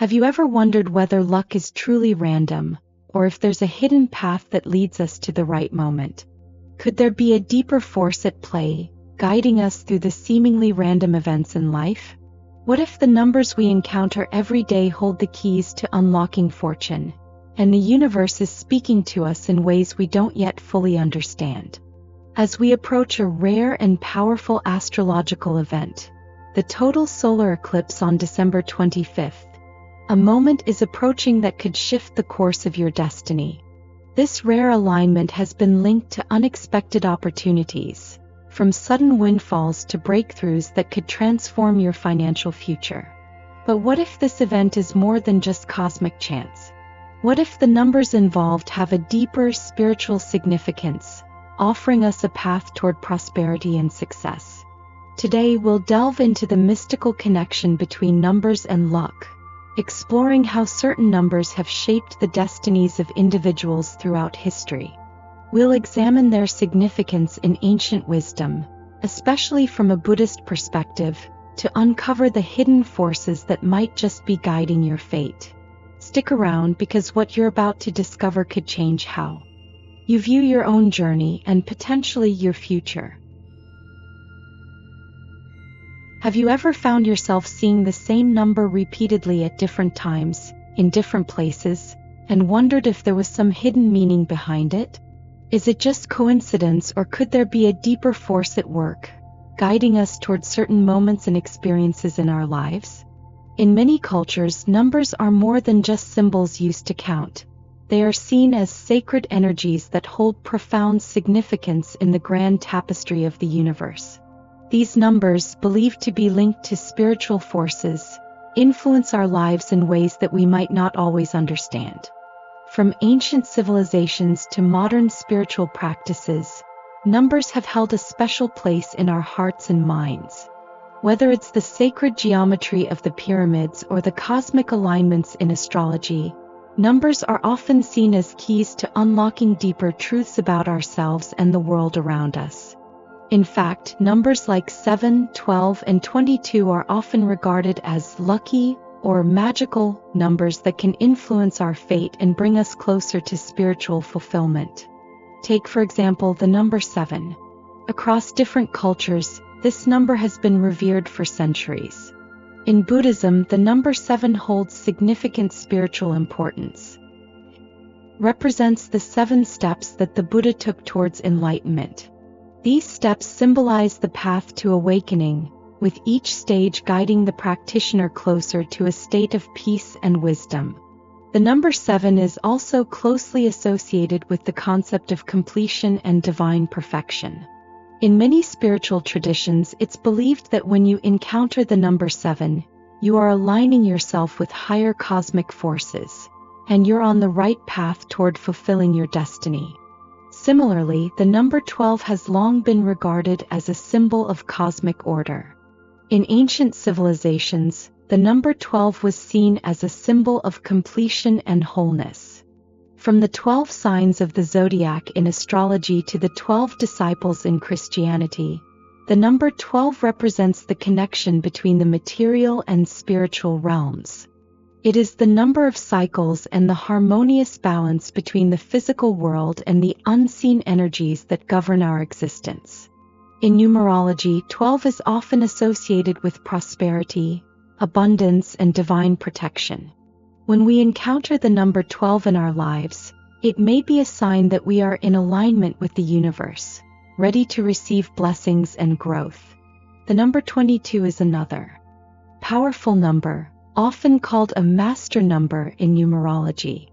Have you ever wondered whether luck is truly random, or if there's a hidden path that leads us to the right moment? Could there be a deeper force at play, guiding us through the seemingly random events in life? What if the numbers we encounter every day hold the keys to unlocking fortune, and the universe is speaking to us in ways we don't yet fully understand? As we approach a rare and powerful astrological event, the total solar eclipse on December 25th, a moment is approaching that could shift the course of your destiny. This rare alignment has been linked to unexpected opportunities, from sudden windfalls to breakthroughs that could transform your financial future. But what if this event is more than just cosmic chance? What if the numbers involved have a deeper spiritual significance, offering us a path toward prosperity and success? Today we'll delve into the mystical connection between numbers and luck, exploring how certain numbers have shaped the destinies of individuals throughout history. We'll examine their significance in ancient wisdom, especially from a Buddhist perspective, to uncover the hidden forces that might just be guiding your fate. Stick around, because what you're about to discover could change how you view your own journey and potentially your future. Have you ever found yourself seeing the same number repeatedly at different times, in different places, and wondered if there was some hidden meaning behind it? Is it just coincidence, or could there be a deeper force at work, guiding us toward certain moments and experiences in our lives? In many cultures, numbers are more than just symbols used to count. They are seen as sacred energies that hold profound significance in the grand tapestry of the universe. These numbers, believed to be linked to spiritual forces, influence our lives in ways that we might not always understand. From ancient civilizations to modern spiritual practices, numbers have held a special place in our hearts and minds. Whether it's the sacred geometry of the pyramids or the cosmic alignments in astrology, numbers are often seen as keys to unlocking deeper truths about ourselves and the world around us. In fact, numbers like 7, 12, and 22 are often regarded as lucky or magical numbers that can influence our fate and bring us closer to spiritual fulfillment. Take, for example, the number 7. Across different cultures, this number has been revered for centuries. In Buddhism, the number 7 holds significant spiritual importance. It represents the 7 steps that the Buddha took towards enlightenment. These steps symbolize the path to awakening, with each stage guiding the practitioner closer to a state of peace and wisdom. The number 7 is also closely associated with the concept of completion and divine perfection. In many spiritual traditions, it's believed that when you encounter the number 7, you are aligning yourself with higher cosmic forces, and you're on the right path toward fulfilling your destiny. Similarly, the number 12 has long been regarded as a symbol of cosmic order. In ancient civilizations, the number 12 was seen as a symbol of completion and wholeness. From the 12 signs of the zodiac in astrology to the 12 disciples in Christianity, the number 12 represents the connection between the material and spiritual realms. It is the number of cycles and the harmonious balance between the physical world and the unseen energies that govern our existence. In numerology, 12 is often associated with prosperity, abundance, and divine protection. When we encounter the number 12 in our lives, it may be a sign that we are in alignment with the universe, ready to receive blessings and growth. The number 22 is another powerful number, often called a master number in numerology.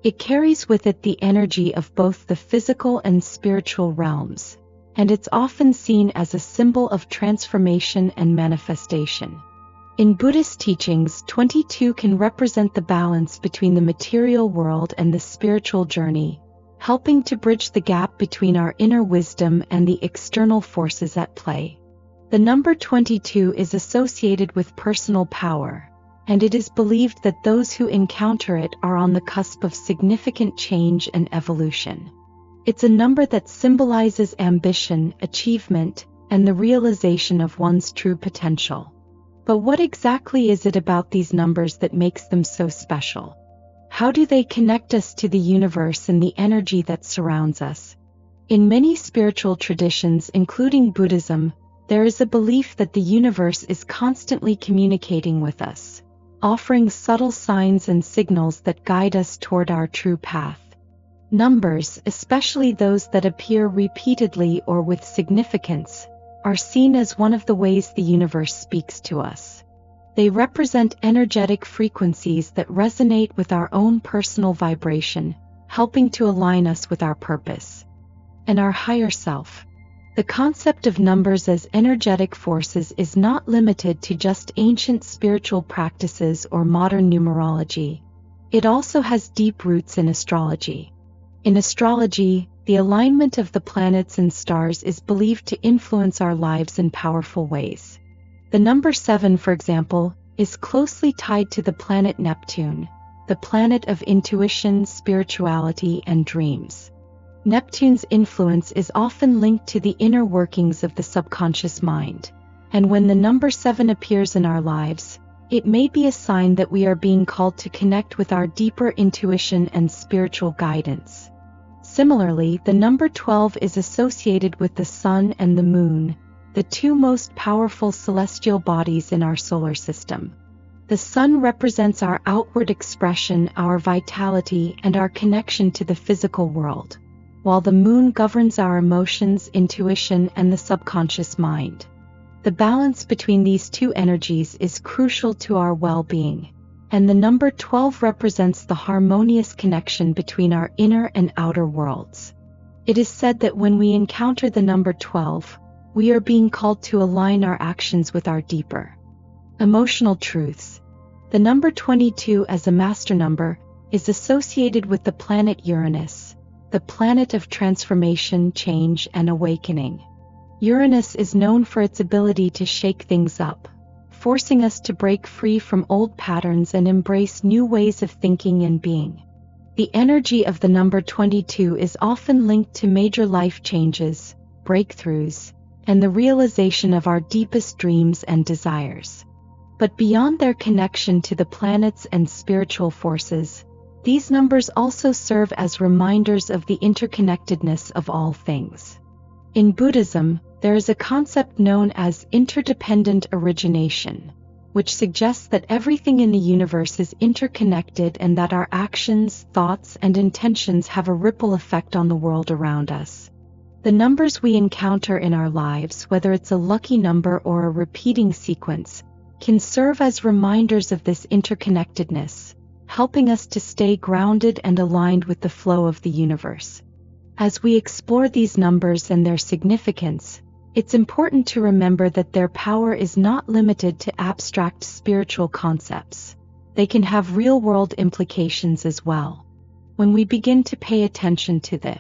It carries with it the energy of both the physical and spiritual realms, and it's often seen as a symbol of transformation and manifestation. In Buddhist teachings, 22 can represent the balance between the material world and the spiritual journey, helping to bridge the gap between our inner wisdom and the external forces at play. The number 22 is associated with personal power, and it is believed that those who encounter it are on the cusp of significant change and evolution. It's a number that symbolizes ambition, achievement, and the realization of one's true potential. But what exactly is it about these numbers that makes them so special? How do they connect us to the universe and the energy that surrounds us? In many spiritual traditions, including Buddhism, there is a belief that the universe is constantly communicating with us, offering subtle signs and signals that guide us toward our true path. Numbers, especially those that appear repeatedly or with significance, are seen as one of the ways the universe speaks to us. They represent energetic frequencies that resonate with our own personal vibration, helping to align us with our purpose and our higher self. The concept of numbers as energetic forces is not limited to just ancient spiritual practices or modern numerology. It also has deep roots in astrology. In astrology, the alignment of the planets and stars is believed to influence our lives in powerful ways. The number 7, for example, is closely tied to the planet Neptune, the planet of intuition, spirituality, and dreams. Neptune's influence is often linked to the inner workings of the subconscious mind, and when the number 7 appears in our lives, it may be a sign that we are being called to connect with our deeper intuition and spiritual guidance. Similarly, the number 12 is associated with the Sun and the Moon, the two most powerful celestial bodies in our solar system. The Sun represents our outward expression, our vitality, and our connection to the physical world, while the Moon governs our emotions, intuition, and the subconscious mind. The balance between these two energies is crucial to our well-being, and the number 12 represents the harmonious connection between our inner and outer worlds. It is said that when we encounter the number 12, we are being called to align our actions with our deeper emotional truths. The number 22 as a master number is associated with the planet Uranus, the planet of transformation, change, and awakening. Uranus is known for its ability to shake things up, forcing us to break free from old patterns and embrace new ways of thinking and being. The energy of the number 22 is often linked to major life changes, breakthroughs, and the realization of our deepest dreams and desires. But beyond their connection to the planets and spiritual forces, these numbers also serve as reminders of the interconnectedness of all things. In Buddhism, there is a concept known as interdependent origination, which suggests that everything in the universe is interconnected and that our actions, thoughts, and intentions have a ripple effect on the world around us. The numbers we encounter in our lives, whether it's a lucky number or a repeating sequence, can serve as reminders of this interconnectedness, helping us to stay grounded and aligned with the flow of the universe. As we explore these numbers and their significance, it's important to remember that their power is not limited to abstract spiritual concepts. They can have real-world implications as well. When we begin to pay attention to the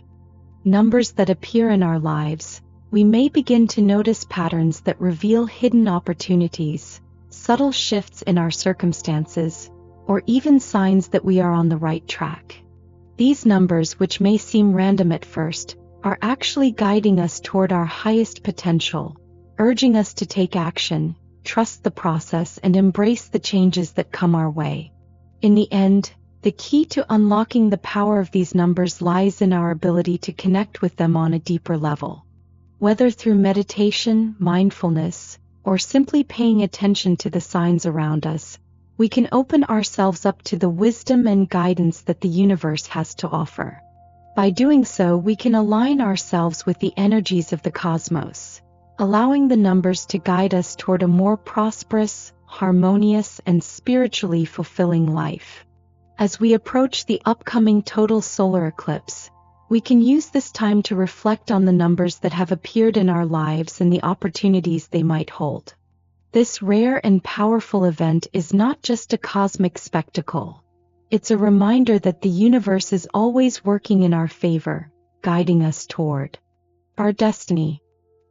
numbers that appear in our lives, we may begin to notice patterns that reveal hidden opportunities, subtle shifts in our circumstances, or even signs that we are on the right track. These numbers, which may seem random at first, are actually guiding us toward our highest potential, urging us to take action, trust the process, and embrace the changes that come our way. In the end, the key to unlocking the power of these numbers lies in our ability to connect with them on a deeper level. Whether through meditation, mindfulness, or simply paying attention to the signs around us, we can open ourselves up to the wisdom and guidance that the universe has to offer. By doing so, we can align ourselves with the energies of the cosmos, allowing the numbers to guide us toward a more prosperous, harmonious, and spiritually fulfilling life. As we approach the upcoming total solar eclipse, we can use this time to reflect on the numbers that have appeared in our lives and the opportunities they might hold. This rare and powerful event is not just a cosmic spectacle. It's a reminder that the universe is always working in our favor, guiding us toward our destiny.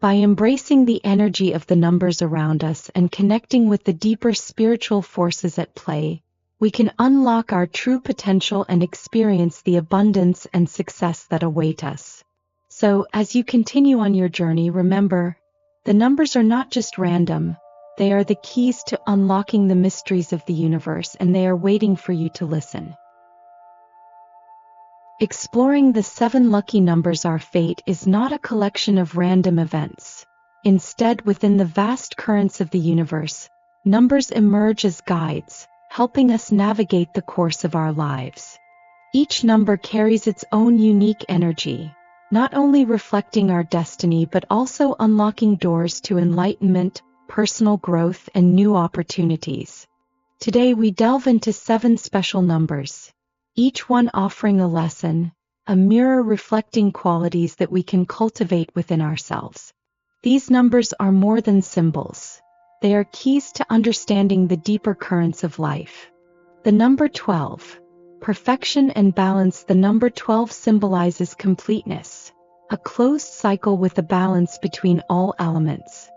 By embracing the energy of the numbers around us and connecting with the deeper spiritual forces at play, we can unlock our true potential and experience the abundance and success that await us. So, as you continue on your journey, remember, the numbers are not just random. They are the keys to unlocking the mysteries of the universe, and they are waiting for you to listen. Exploring the 7 lucky numbers. Our fate is not a collection of random events. Instead, within the vast currents of the universe, numbers emerge as guides, helping us navigate the course of our lives. Each number carries its own unique energy, not only reflecting our destiny but also unlocking doors to enlightenment, personal growth, and new opportunities. Today we delve into 7 special numbers, each one offering a lesson, a mirror reflecting qualities that we can cultivate within ourselves. These numbers are more than symbols. They are keys to understanding the deeper currents of life. The number 12. Perfection and balance. The number 12 symbolizes completeness, a closed cycle with a balance between all elements.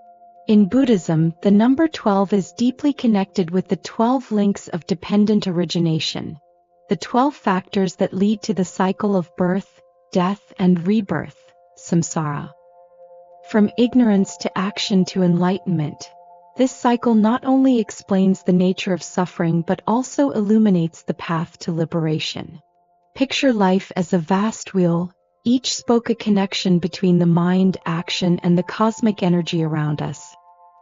In Buddhism, the number 12 is deeply connected with the 12 links of dependent origination, the 12 factors that lead to the cycle of birth, death, and rebirth, samsara. From ignorance to action to enlightenment, this cycle not only explains the nature of suffering but also illuminates the path to liberation. Picture life as a vast wheel, each spoke a connection between the mind, action, and the cosmic energy around us.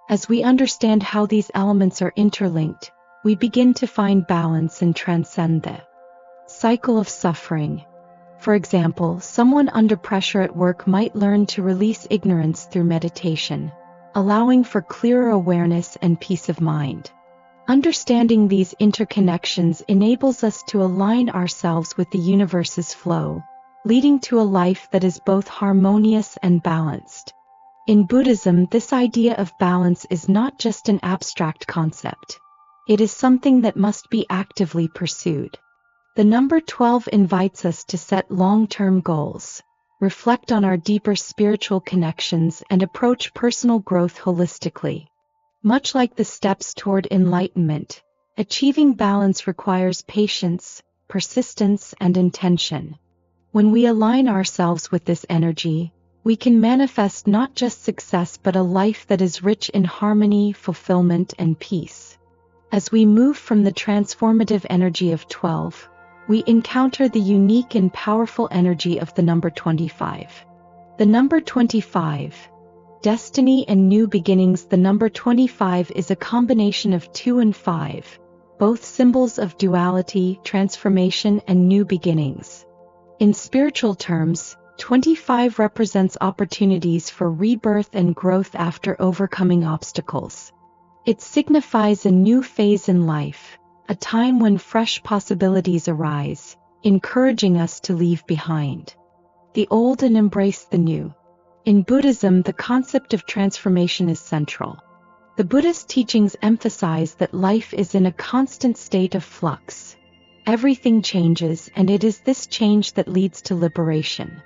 As we understand how these elements are interlinked, we begin to find balance and transcend the cycle of suffering. For example, someone under pressure at work might learn to release ignorance through meditation, allowing for clearer awareness and peace of mind. Understanding these interconnections enables us to align ourselves with the universe's flow, leading to a life that is both harmonious and balanced. In Buddhism, this idea of balance is not just an abstract concept. It is something that must be actively pursued. The number 12 invites us to set long-term goals, reflect on our deeper spiritual connections, and approach personal growth holistically. Much like the steps toward enlightenment, achieving balance requires patience, persistence, and intention. When we align ourselves with this energy, we can manifest not just success but a life that is rich in harmony, fulfillment, and peace. As we move from the transformative energy of 12, we encounter the unique and powerful energy of the number 25. The number 25. Destiny and new beginnings. The number 25 is a combination of 2 and 5, both symbols of duality, transformation, and new beginnings. In spiritual terms, 25 represents opportunities for rebirth and growth after overcoming obstacles. It signifies a new phase in life, a time when fresh possibilities arise, encouraging us to leave behind the old and embrace the new. In Buddhism, the concept of transformation is central. The Buddhist teachings emphasize that life is in a constant state of flux. Everything changes, and it is this change that leads to liberation.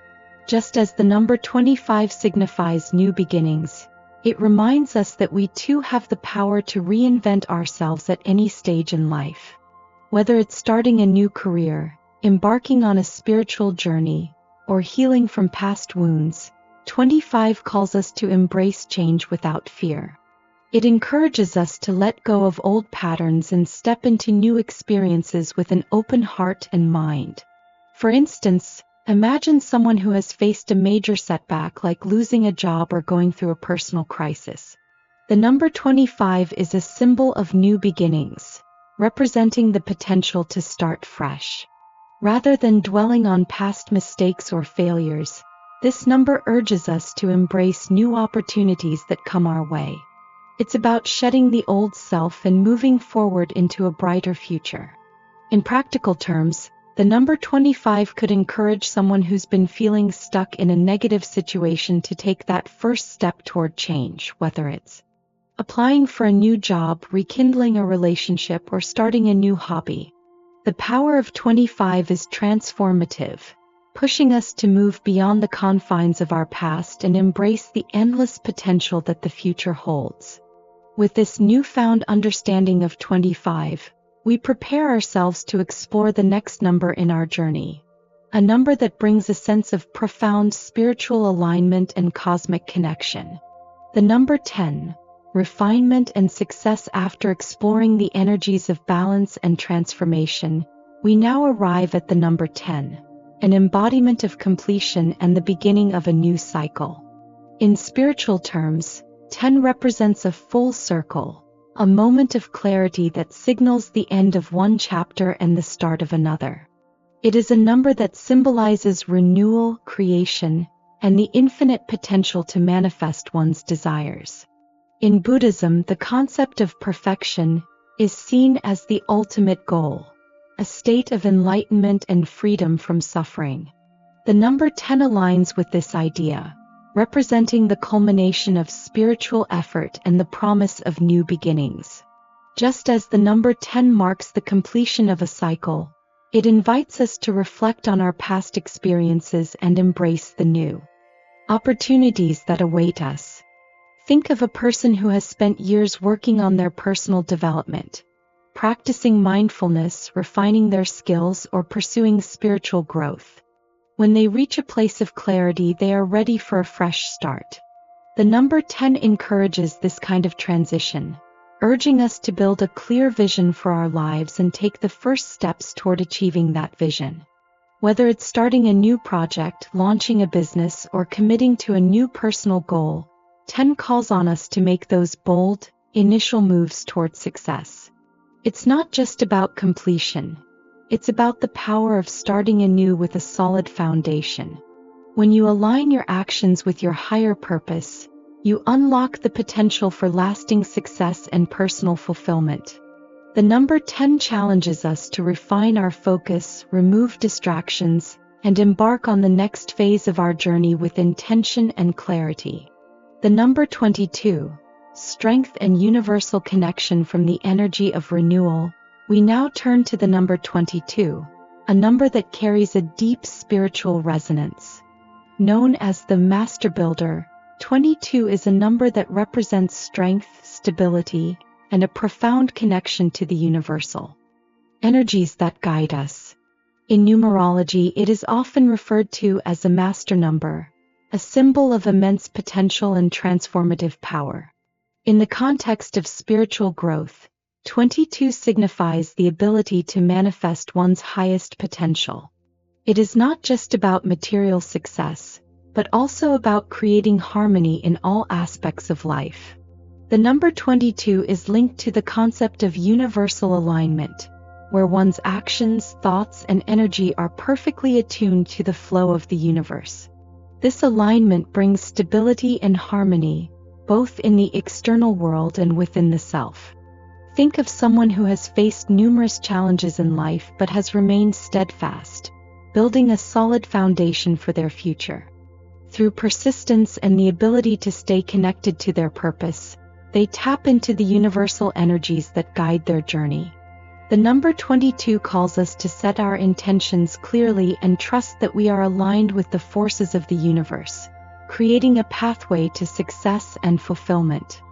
Just as the number 25 signifies new beginnings, it reminds us that we too have the power to reinvent ourselves at any stage in life. Whether it's starting a new career, embarking on a spiritual journey, or healing from past wounds, 25 calls us to embrace change without fear. It encourages us to let go of old patterns and step into new experiences with an open heart and mind. For instance, imagine someone who has faced a major setback like losing a job or going through a personal crisis. The number 25 is a symbol of new beginnings, representing the potential to start fresh. Rather than dwelling on past mistakes or failures, this number urges us to embrace new opportunities that come our way. It's about shedding the old self and moving forward into a brighter future. In practical terms, the number 25 could encourage someone who's been feeling stuck in a negative situation to take that first step toward change, whether it's applying for a new job, rekindling a relationship, or starting a new hobby. The power of 25 is transformative, pushing us to move beyond the confines of our past and embrace the endless potential that the future holds. With this newfound understanding of 25, we prepare ourselves to explore the next number in our journey, a number that brings a sense of profound spiritual alignment and cosmic connection. The number 10 refinement, and success. After exploring the energies of balance and transformation, we now arrive at the number 10, an embodiment of completion and the beginning of a new cycle. In spiritual terms, 10 represents a full circle, a moment of clarity that signals the end of one chapter and the start of another. It is a number that symbolizes renewal, creation, and the infinite potential to manifest one's desires. In Buddhism, the concept of perfection is seen as the ultimate goal, a state of enlightenment and freedom from suffering. The number 10 aligns with this idea, representing the culmination of spiritual effort and the promise of new beginnings. Just as the number 10 marks the completion of a cycle, it invites us to reflect on our past experiences and embrace the new opportunities that await us. Think of a person who has spent years working on their personal development, practicing mindfulness, refining their skills, or pursuing spiritual growth. When they reach a place of clarity, they are ready for a fresh start. The number 10 encourages this kind of transition, urging us to build a clear vision for our lives and take the first steps toward achieving that vision. Whether it's starting a new project, launching a business, or committing to a new personal goal, 10 calls on us to make those bold, initial moves toward success. It's not just about completion. It's about the power of starting anew with a solid foundation. When you align your actions with your higher purpose, you unlock the potential for lasting success and personal fulfillment. The number 10 challenges us to refine our focus, remove distractions, and embark on the next phase of our journey with intention and clarity. The number 22, strength and universal connection. From the energy of renewal, we now turn to the number 22, a number that carries a deep spiritual resonance. Known as the Master Builder, 22 is a number that represents strength, stability, and a profound connection to the universal energies that guide us. In numerology, it is often referred to as a master number, a symbol of immense potential and transformative power. In the context of spiritual growth, 22 signifies the ability to manifest one's highest potential. It is not just about material success, but also about creating harmony in all aspects of life. The number 22 is linked to the concept of universal alignment, where one's actions, thoughts, and energy are perfectly attuned to the flow of the universe. This alignment brings stability and harmony, both in the external world and within the self. Think of someone who has faced numerous challenges in life but has remained steadfast, building a solid foundation for their future. Through persistence and the ability to stay connected to their purpose, they tap into the universal energies that guide their journey. The number 22 calls us to set our intentions clearly and trust that we are aligned with the forces of the universe, creating a pathway to success and fulfillment.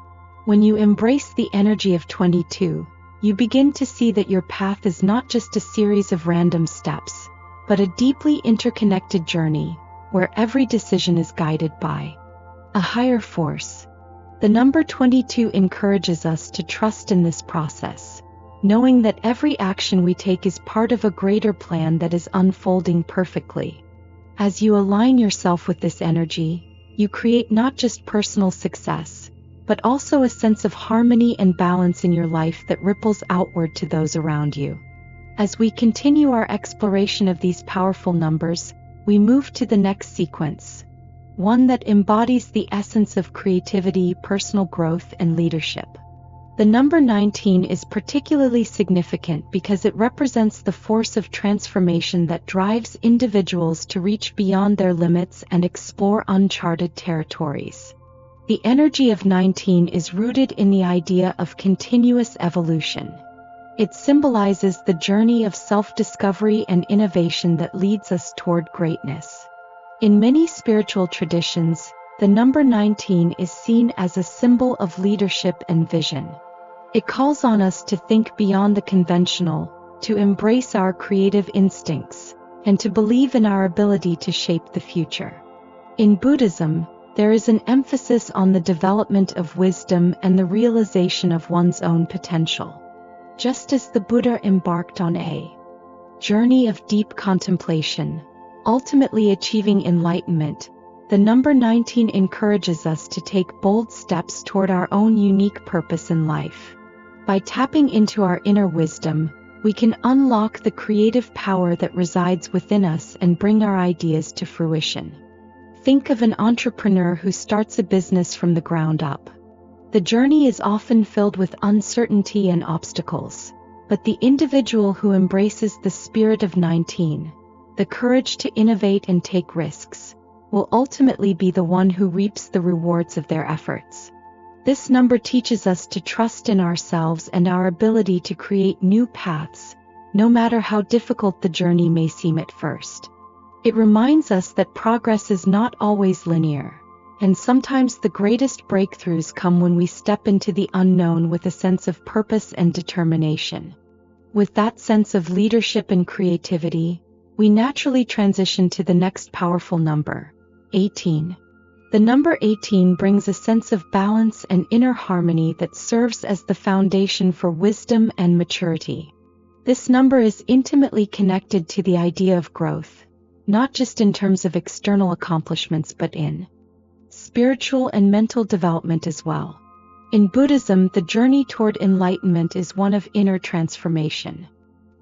When you embrace the energy of 22, you begin to see that your path is not just a series of random steps, but a deeply interconnected journey, where every decision is guided by a higher force. The number 22 encourages us to trust in this process, knowing that every action we take is part of a greater plan that is unfolding perfectly. As you align yourself with this energy, you create not just personal success, but also a sense of harmony and balance in your life that ripples outward to those around you. As we continue our exploration of these powerful numbers, we move to the next sequence, one that embodies the essence of creativity, personal growth, and leadership. The number 19 is particularly significant because it represents the force of transformation that drives individuals to reach beyond their limits and explore uncharted territories. The energy of 19 is rooted in the idea of continuous evolution. It symbolizes the journey of self-discovery and innovation that leads us toward greatness. In many spiritual traditions, the number 19 is seen as a symbol of leadership and vision. It calls on us to think beyond the conventional, to embrace our creative instincts, and to believe in our ability to shape the future. In Buddhism, There is an emphasis on the development of wisdom and the realization of one's own potential. Just as the Buddha embarked on a journey of deep contemplation, ultimately achieving enlightenment, the number 19 encourages us to take bold steps toward our own unique purpose in life. By tapping into our inner wisdom, we can unlock the creative power that resides within us and bring our ideas to fruition. Think of an entrepreneur who starts a business from the ground up. The journey is often filled with uncertainty and obstacles, but the individual who embraces the spirit of 19, the courage to innovate and take risks, will ultimately be the one who reaps the rewards of their efforts. This number teaches us to trust in ourselves and our ability to create new paths, no matter how difficult the journey may seem at first. It reminds us that progress is not always linear, and sometimes the greatest breakthroughs come when we step into the unknown with a sense of purpose and determination. With that sense of leadership and creativity, we naturally transition to the next powerful number, 18. The number 18 brings a sense of balance and inner harmony that serves as the foundation for wisdom and maturity. This number is intimately connected to the idea of growth, not just in terms of external accomplishments but in spiritual and mental development as well. In Buddhism, the journey toward enlightenment is one of inner transformation.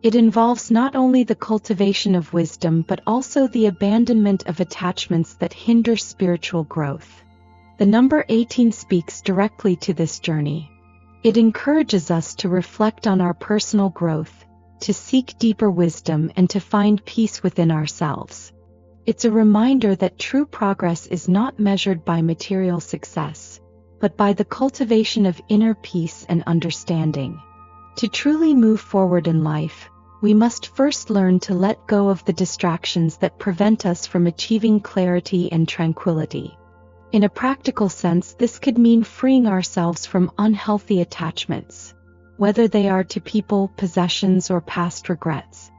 It involves not only the cultivation of wisdom but also the abandonment of attachments that hinder spiritual growth. The number 18 speaks directly to this journey. It encourages us to reflect on our personal growth, to seek deeper wisdom and to find peace within ourselves. It's a reminder that true progress is not measured by material success, but by the cultivation of inner peace and understanding. To truly move forward in life, we must first learn to let go of the distractions that prevent us from achieving clarity and tranquility. In a practical sense, this could mean freeing ourselves from unhealthy attachments, whether they are to people, possessions, or past regrets.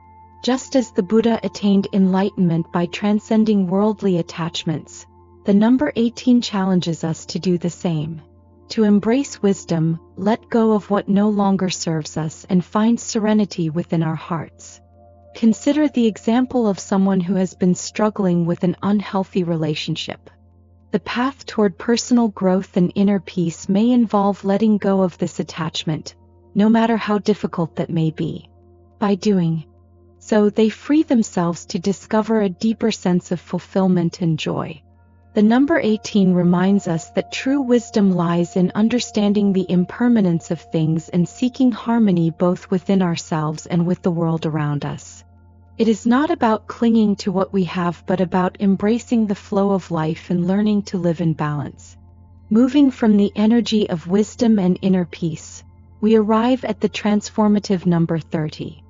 Just as the Buddha attained enlightenment by transcending worldly attachments, the number 18 challenges us to do the same. To embrace wisdom, let go of what no longer serves us, and find serenity within our hearts. Consider the example of someone who has been struggling with an unhealthy relationship. The path toward personal growth and inner peace may involve letting go of this attachment, no matter how difficult that may be. By doing so, they free themselves to discover a deeper sense of fulfillment and joy. The number 18 reminds us that true wisdom lies in understanding the impermanence of things and seeking harmony both within ourselves and with the world around us. It is not about clinging to what we have but about embracing the flow of life and learning to live in balance. Moving from the energy of wisdom and inner peace, we arrive at the transformative number 30.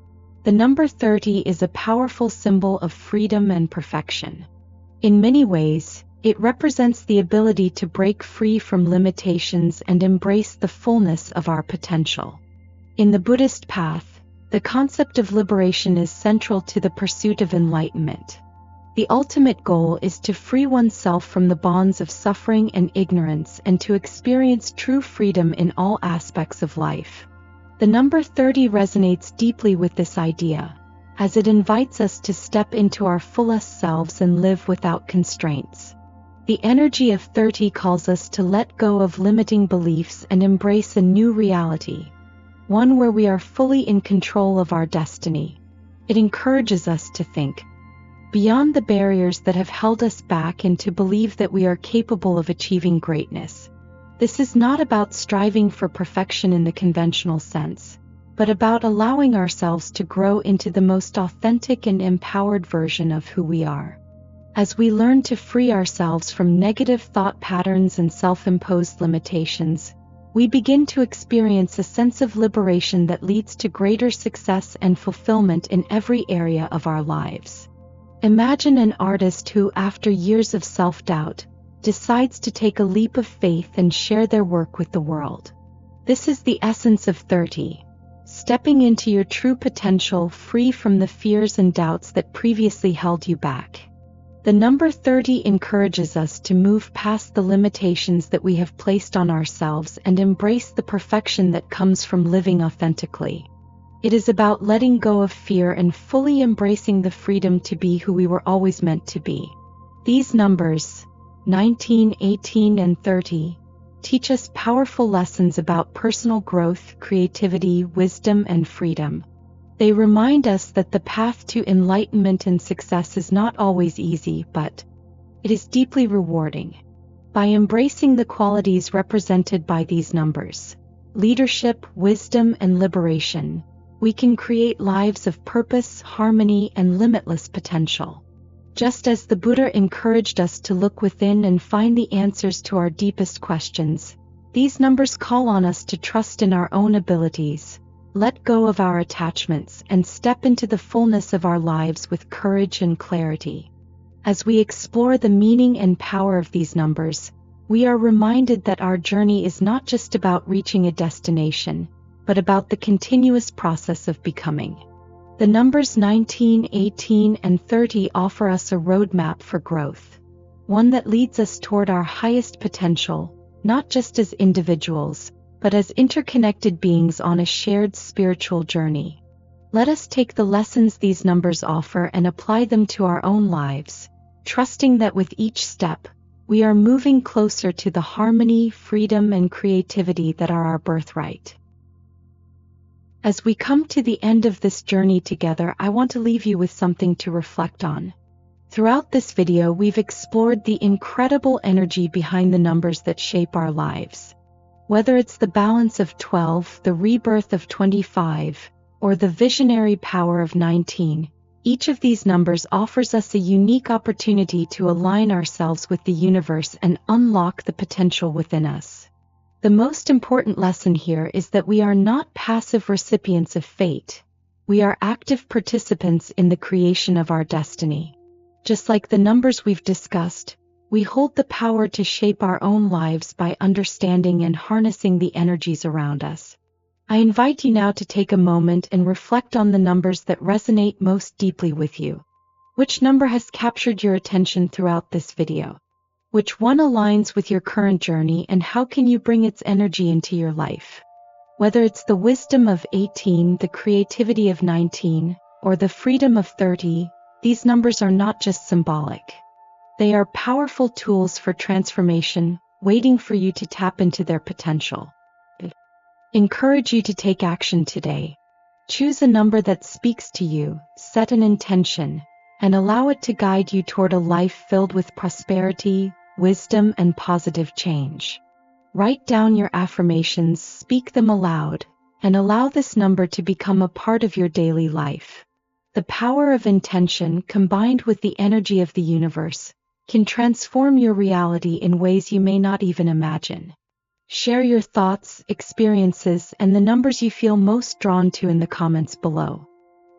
The number 30 is a powerful symbol of freedom and perfection. In many ways, it represents the ability to break free from limitations and embrace the fullness of our potential. In the Buddhist path, the concept of liberation is central to the pursuit of enlightenment. The ultimate goal is to free oneself from the bonds of suffering and ignorance and to experience true freedom in all aspects of life. The number 30 resonates deeply with this idea, as it invites us to step into our fullest selves and live without constraints. The energy of 30 calls us to let go of limiting beliefs and embrace a new reality, one where we are fully in control of our destiny. It encourages us to think beyond the barriers that have held us back and to believe that we are capable of achieving greatness. This is not about striving for perfection in the conventional sense, but about allowing ourselves to grow into the most authentic and empowered version of who we are. As we learn to free ourselves from negative thought patterns and self-imposed limitations, we begin to experience a sense of liberation that leads to greater success and fulfillment in every area of our lives. Imagine an artist who, after years of self-doubt, decides to take a leap of faith and share their work with the world. This is the essence of 30, stepping into your true potential, free from the fears and doubts that previously held you back. The number 30 encourages us to move past the limitations that we have placed on ourselves and embrace the perfection that comes from living authentically. It is about letting go of fear and fully embracing the freedom to be who we were always meant to be. These numbers, 19, 18, and 30, teach us powerful lessons about personal growth, creativity, wisdom, and freedom. They remind us that the path to enlightenment and success is not always easy, but it is deeply rewarding. By embracing the qualities represented by these numbers, leadership, wisdom, and liberation, we can create lives of purpose, harmony, and limitless potential. Just as the Buddha encouraged us to look within and find the answers to our deepest questions, these numbers call on us to trust in our own abilities, let go of our attachments, and step into the fullness of our lives with courage and clarity. As we explore the meaning and power of these numbers, we are reminded that our journey is not just about reaching a destination, but about the continuous process of becoming. The numbers 19, 18, and 30 offer us a roadmap for growth, one that leads us toward our highest potential, not just as individuals, but as interconnected beings on a shared spiritual journey. Let us take the lessons these numbers offer and apply them to our own lives, trusting that with each step, we are moving closer to the harmony, freedom, and creativity that are our birthright. As we come to the end of this journey together, I want to leave you with something to reflect on. Throughout this video, we've explored the incredible energy behind the numbers that shape our lives. Whether it's the balance of 12, the rebirth of 25, or the visionary power of 19, each of these numbers offers us a unique opportunity to align ourselves with the universe and unlock the potential within us. The most important lesson here is that we are not passive recipients of fate. We are active participants in the creation of our destiny. Just like the numbers we've discussed, we hold the power to shape our own lives by understanding and harnessing the energies around us. I invite you now to take a moment and reflect on the numbers that resonate most deeply with you. Which number has captured your attention throughout this video? Which one aligns with your current journey, and how can you bring its energy into your life? Whether it's the wisdom of 18, the creativity of 19, or the freedom of 30, these numbers are not just symbolic. They are powerful tools for transformation, waiting for you to tap into their potential. I encourage you to take action today. Choose a number that speaks to you, set an intention, and allow it to guide you toward a life filled with prosperity, wisdom, and positive change. Write down your affirmations, speak them aloud, and allow this number to become a part of your daily life. The power of intention, combined with the energy of the universe, can transform your reality in ways you may not even imagine. Share your thoughts, experiences, and the numbers you feel most drawn to in the comments below.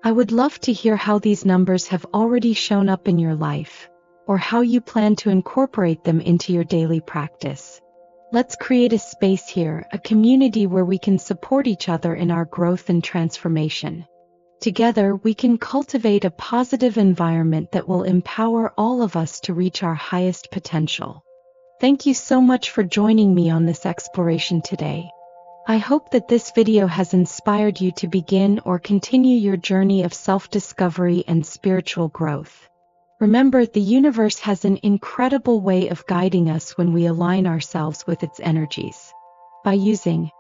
I would love to hear how these numbers have already shown up in your life, or how you plan to incorporate them into your daily practice. Let's create a space here, a community where we can support each other in our growth and transformation. Together, we can cultivate a positive environment that will empower all of us to reach our highest potential. Thank you so much for joining me on this exploration today. I hope that this video has inspired you to begin or continue your journey of self-discovery and spiritual growth. Remember, the universe has an incredible way of guiding us when we align ourselves with its energies. By using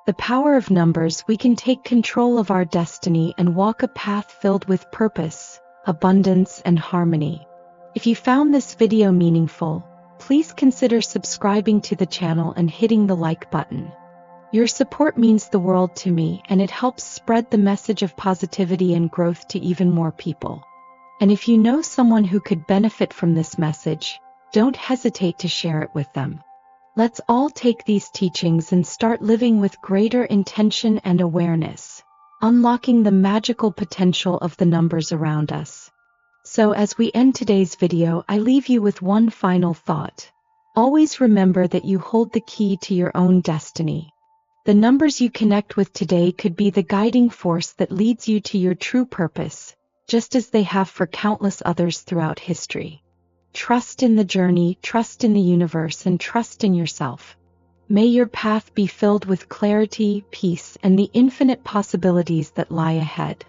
the power of numbers, we can take control of our destiny and walk a path filled with purpose, abundance, and harmony. If you found this video meaningful, please consider subscribing to the channel and hitting the like button. Your support means the world to me, and it helps spread the message of positivity and growth to even more people. And if you know someone who could benefit from this message, don't hesitate to share it with them. Let's all take these teachings and start living with greater intention and awareness, unlocking the magical potential of the numbers around us. So as we end today's video, I leave you with one final thought. Always remember that you hold the key to your own destiny. The numbers you connect with today could be the guiding force that leads you to your true purpose, just as they have for countless others throughout history. Trust in the journey, trust in the universe, and trust in yourself. May your path be filled with clarity, peace, and the infinite possibilities that lie ahead.